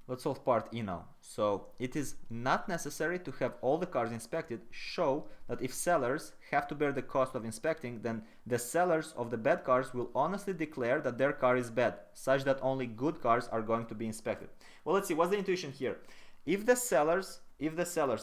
Let's solve part E now. So it is not necessary to have all the cars inspected. Show that if sellers have to bear the cost of inspecting, then the sellers of the bad cars will honestly declare that their car is bad, such that only good cars are going to be inspected. Well, let's see, what's the intuition here? If the sellers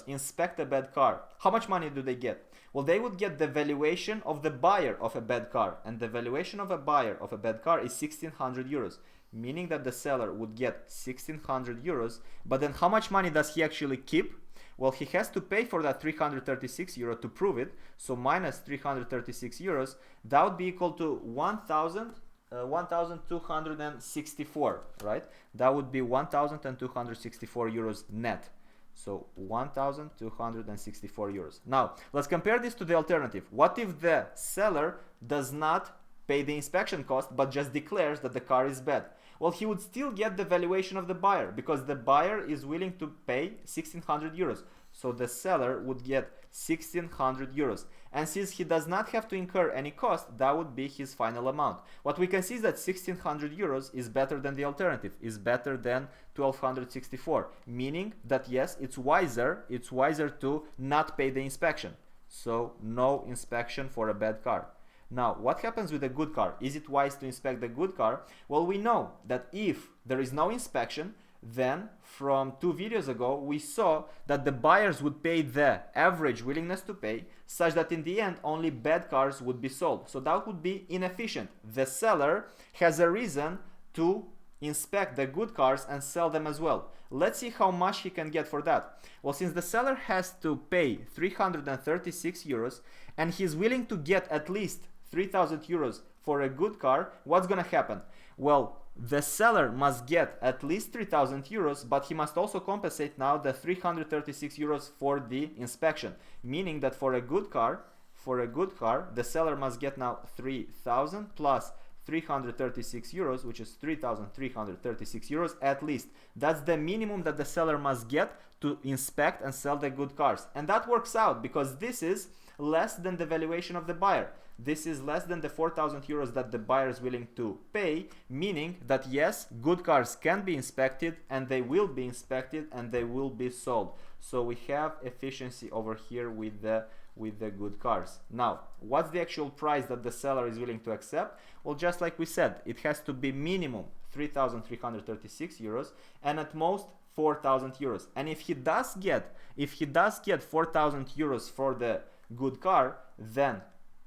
inspect a bad car, how much money do they get? Well, they would get the valuation of the buyer of a bad car, and the valuation of a buyer of a bad car is 1600 euros, meaning that the seller would get 1600 euros. But then how much money does he actually keep? Well, he has to pay for that 336 euro to prove it. So minus 336 euros, that would be equal to 1264, right? That would be 1264 euros net. So 1264 euros. Now, let's compare this to the alternative. What if the seller does not pay the inspection cost but just declares that the car is bad? Well, he would still get the valuation of the buyer because the buyer is willing to pay 1600 euros. So the seller would get 1600 euros. And since he does not have to incur any cost, that would be his final amount. What we can see is that 1600 euros is better than the alternative, is better than 1264, meaning that yes, it's wiser to not pay the inspection. So no inspection for a bad car. Now, what happens with a good car? Is it wise to inspect the good car? Well, we know that if there is no inspection, then from 2 videos ago, we saw that the buyers would pay the average willingness to pay, such that in the end, only bad cars would be sold. So that would be inefficient. The seller has a reason to inspect the good cars and sell them as well. Let's see how much he can get for that. Well, since the seller has to pay 336 euros and he's willing to get at least 3000 euros for a good car, what's gonna happen? Well, the seller must get at least 3000 euros, but he must also compensate now the 336 euros for the inspection, meaning that for a good car, the seller must get now 3000 plus 336 euros, which is 3336 euros at least. That's the minimum that the seller must get to inspect and sell the good cars. And that works out because this is less than the valuation of the buyer. This is less than the 4000 euros that the buyer is willing to pay, meaning that yes, good cars can be inspected and they will be inspected and they will be sold. So we have efficiency over here with the good cars. Now, what's the actual price that the seller is willing to accept? Well, just like we said, it has to be minimum 3336 euros and at most 4000 euros. And if he does get 4000 euros for the good car, then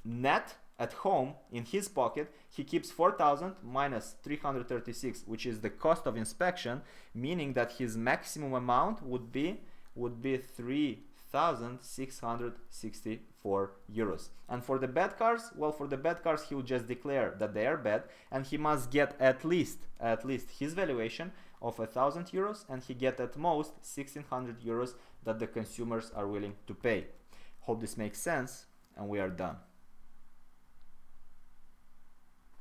net at home in his pocket he keeps 4000 minus 336, which is the cost of inspection, meaning that his maximum amount would be 3664 euros. And for the bad cars, well, for the bad cars he will just declare that they are bad and he must get at least his valuation of 1000 euros and he get at most 1600 euros that the consumers are willing to pay. Hope this makes sense, and we are done.